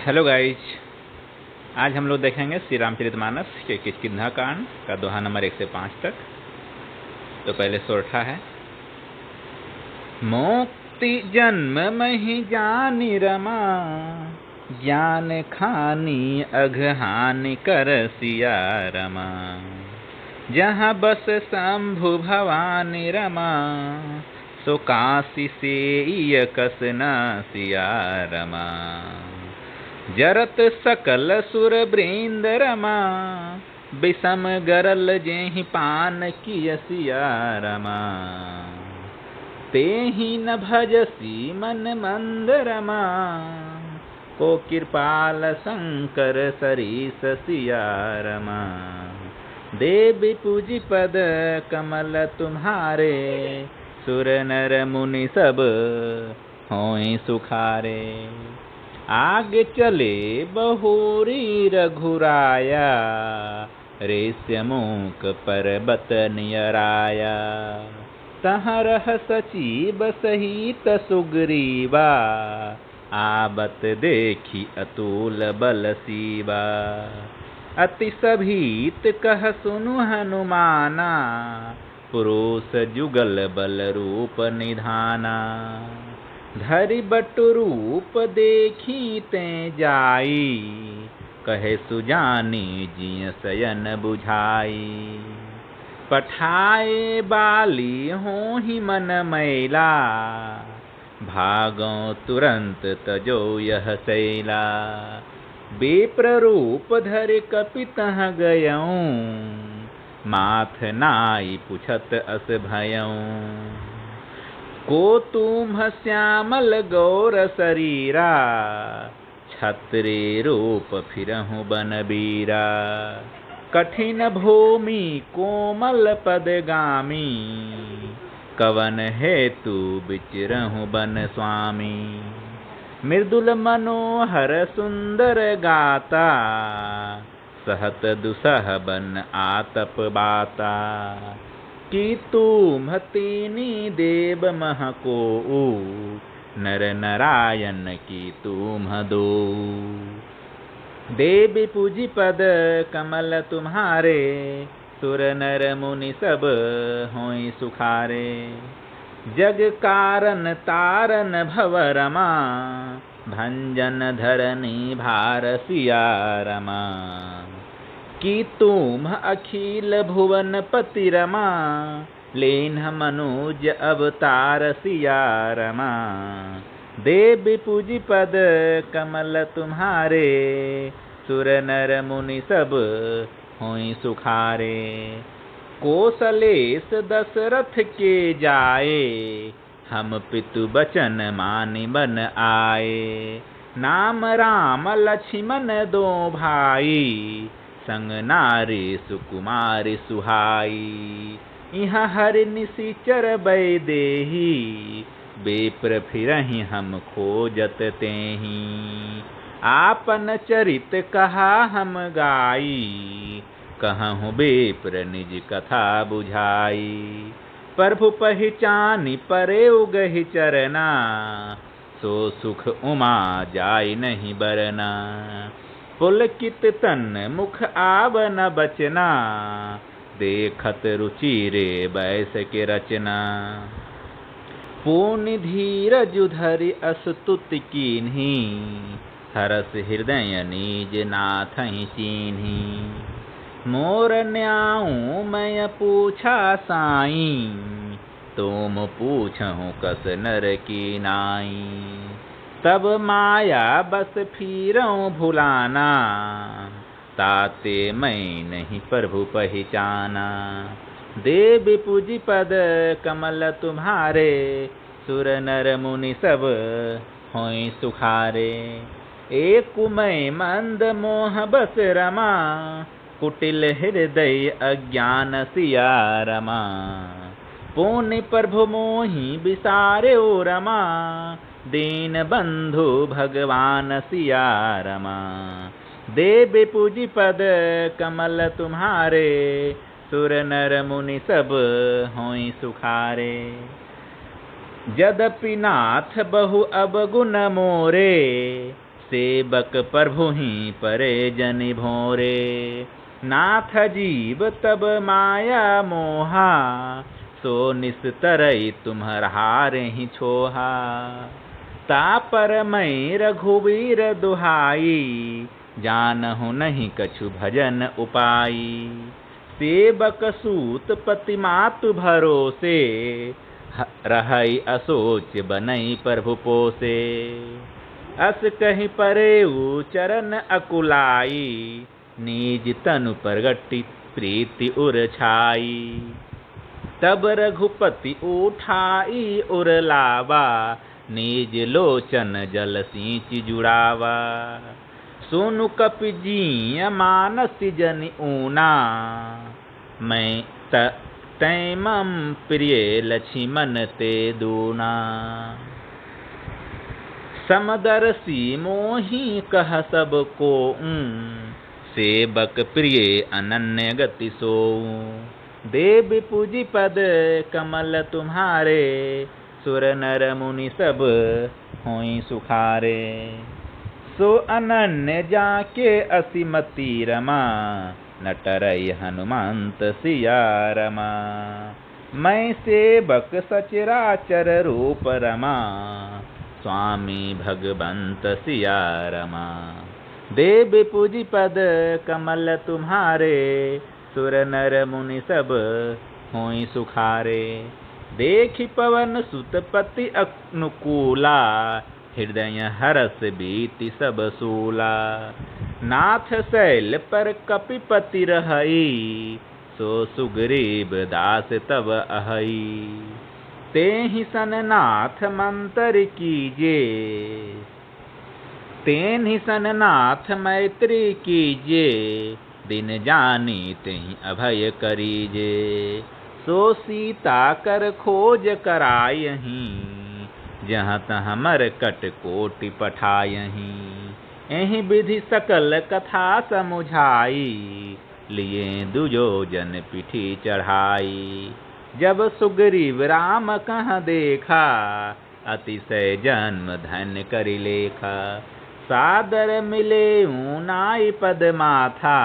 Hello guys, आज हम लोग देखेंगे श्री रामचरितमानस के किष्किंधा कांड का दोहा नंबर 1 से 5 तक। तो पहले सोरठा है। मोक्ति जन्म महि जानि रमा, ज्ञान खानी अघहानि कर सिया रमा। जहाँ बस शंभु भवानी रमा, सो काशी सेइय कस न सिया रमा। जरत सकल सुर वृंद रमा, विषम गरल जेहि पान किय सिया रमा। तेहि न भजसी मन मंद रमा, को कृपाल शंकर सरीस सिया रमा। देवी पूजी पद कमल तुम्हारे, सुर नर मुनि सब होय सुखारे। आगे चले बहुरी रघुराया, रेस्यमुख पर्वत नियराया। तहाँ रह सचिव सहित सुग्रीवा, आवत देखी अतुल बल सीवा। अति सभीत कह सुनु हनुमाना, पुरुष जुगल बल रूप निधाना। धरि बटु रूप देखी ते जाई, कहे सुजानी जिय शयन बुझाई। पठाए बाली होहि मन मैला, भागो तुरंत तजो यह शैला। विप्र रूप धरि कपि तहाँ गयऊँ, माथ नाई पुछत अस भयऊँ। को तुम श्यामल गौर शरीरा, क्षत्रिय रूप फिरहु बनबीरा। कठिन भूमि कोमल पदगामी, कवन हेतु विचरहु बन स्वामी। मृदुल मनोहर सुंदर गाता, सहत दुसह बन आतप बाता। कि तुम तीनी देव मह कोउ, नर नारायण की तुम दो। देवी पूजी पद कमल तुम्हारे, सुर नर मुनि सब होय सुखारे। जग कारण तारन भव रमा, भंजन धरनी भार सिया रमा। कि तुम अखिल भुवन पति रमा, लेन्ह मनुज अवतार सिया रमा। देवी पूजी पद कमल तुम्हारे, सुर नर मुनि सब होय सुखारे। कौसलेस दशरथ के जाए, हम पितु बचन मानि बन आए। नाम राम लक्ष्मण दो भाई, संग नारी सुकुमारी सुहाई। इहाँ हरि निशिचर बैदेही, विप्र फिरहि हम खोजत तेहि। आपन चरित कहा हम गाई, कहूँ विप्र निज कथा बुझाई। प्रभु पहिचानि परेउ गहि चरना, सो सुख उमा जाय नहीं बरना। पुलकित तन मुख आवन बचना, देखत रुचिरे बैस के रचना। पूनि धीरज धरि अस्तुति कीन्ही, हरस हृदय निज नाथहि चीन्ही। मोर न्याऊ मैं पूछा साई, तुम पूछहु कस नर की नाई। तब माया बस फिरऊँ भुलाना, ताते मैं नहीं प्रभु पहिचाना। देवी पूजी पद कमल तुम्हारे, सुर नर मुनि सब होय सुखारे। एक मैं मंद मोह बस रमा, कुटिल हृदय अज्ञान सिया रमा। पुनि प्रभु मोहि बिसारे ओ रमा, दीन बंधु भगवान सिया रमा। देवी पूजी पद कमल तुम्हारे, सुर नर मुनि सब होय सुखारे। यद्यपि नाथ बहु अवगुण मोरे, सेवक प्रभु ही परे जनि भोरे। नाथ जीव तब माया मोहा, सो निस्तरई तुम्हारे ही छोहा। तापर मैं रघुवीर दुहाई, जानहु नहीं कछु भजन उपाई। सेवक सूत पति मातु भरोसे, रहई असोच बनई प्रभु पोसे। अस कहि परेउ चरण अकुलाई, निज तनु प्रगति प्रीति उर छाई। तब रघुपति उठाई उर लावा, निज लोचन जल सींच जुड़ावा। सोनु कपि जीय मानस जनि ऊना, मैं तै मम प्रिय लक्ष्मण ते दूना। समदर्शी मोही कह सब को, सेवक प्रिय अनन्य गति सोऊं। देव पूजी पद कमल तुम्हारे, सुर नर मुनि सब होई सुखारे। सो अनन्य जाके असीमति रमा, नटरई हनुमंत सिया रमा। मैं सेवक सचराचर रूप रमा, स्वामी भगवंत सिया रमा। देव पूजी पद कमल तुम्हारे, सुर नर मुनि सब होई सुखारे। देखि पवन सुत पति अनुकूला, हृदय हरस बीति सब सूला। नाथ शैल पर कपिपति रहई, सो सुग्रीव दास तब अहई। तेहि सन नाथ मंतर कीजे, तेहि सन नाथ मैत्री कीजे। दिन जानी तेहि अभय करीजे, सो सीता कर खोज करायहीं। जहाँ तहाँ मरकट कोटि पठायहीं। एहि विधि सकल कथा समुझाई, लिए दुयोजन पिठी चढ़ाई। जब सुग्रीव राम कह देखा, अतिशय जन्म धन्य करि लेखा। सादर मिले नाई पद माथा,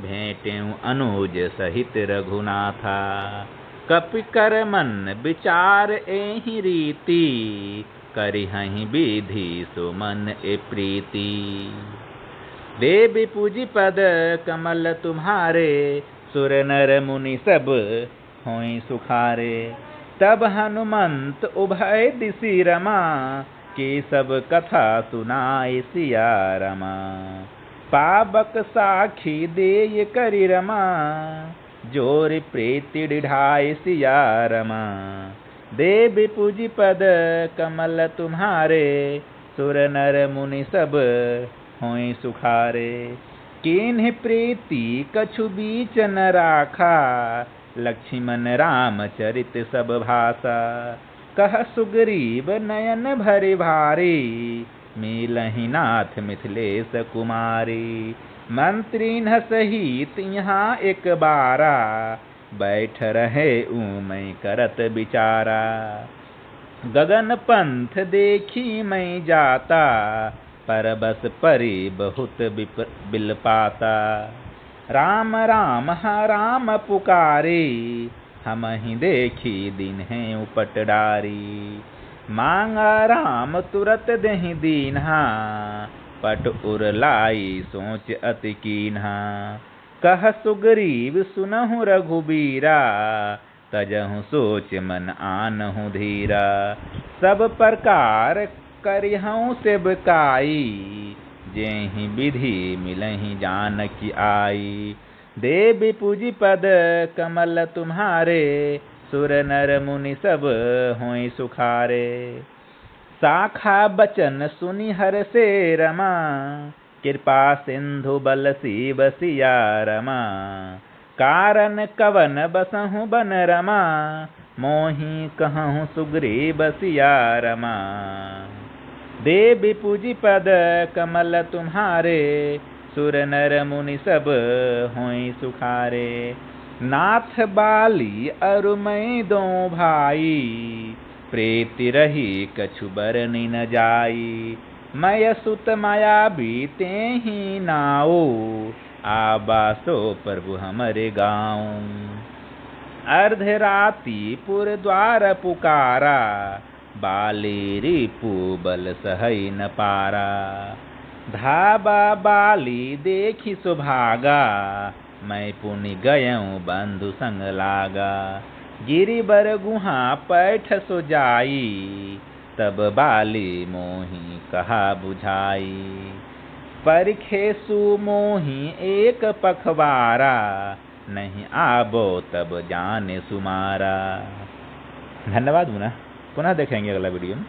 भेंटेऊ अनुज सहित रघुनाथा। कपि कर मन विचार एहि रीति, करिहहि विधि सो मन ए प्रीति। देवी पूजी पद कमल तुम्हारे, सुर नर मुनि सब होई सुखारे। तब हनुमंत उभय दिशि रमा, की सब कथा सुनाई सिया रमा। पावक साखी देय करि रमा, जोर प्रीति ढाई सिया रमा। देवी पूजी पद कमल तुम्हारे, सुर नर मुनि सब होई सुखारे। किन्हि प्रीति कछु बीच न राखा, लक्ष्मण राम चरित सब भाषा। कह सुग्रीव नयन भरि भारी, मिलहि नाथ मिथिलेश कुमारी। मंत्री न सहित यहाँ एक बारा, बैठ रहे मैं करत बिचारा। गगन पंथ देखी मैं जाता, परबस परि बहुत बिलपाता। राम राम राम पुकारे, हमहि देखी दिन है उपट डारी। मांगा राम तुरत देहि दीन्हा, पट उर लाई सोच अति कीन्हा। कह सुग्रीव सुनहु रघुबीरा, तजहु सोच मन आनहु धीरा। सब प्रकार करिहउँ सेवकाई, जेहि विधि मिलहि जानकी आई। देवी पूजी पद कमल तुम्हारे, सुर नर मुनि सब होई सुखारे। शाखा बचन सुनि हर्षे रमा, कृपा सिंधु बल शिव सिया रमा। कारण कवन बसहु बन रमा, मोहि कहूँ सुग्रीव सिया रमा। देवी पूजी पद कमल तुम्हारे, सुर नर मुनि सब होई सुखारे। नाथ बाली अरु मैं दो भाई, प्रीति रही कछु बरनि न जाई। मैं सुत माया बीते ही नाओ, आबासो प्रभु हमरे गाँव। अर्धराति पुर द्वार पुकारा, बाली रिपु बल सहई न पारा। धाबा बाली देखी सुभागा, मैं पुनि गयऊँ बंधु संग लागा। गिरिबर गुहा पैठ सो जाई, तब बाली मोही कहा बुझाई। परखे सुमोही एक पखवारा, नहीं आबो तब जाने सुमारा। धन्यवाद पुनः देखेंगे अगला वीडियो में।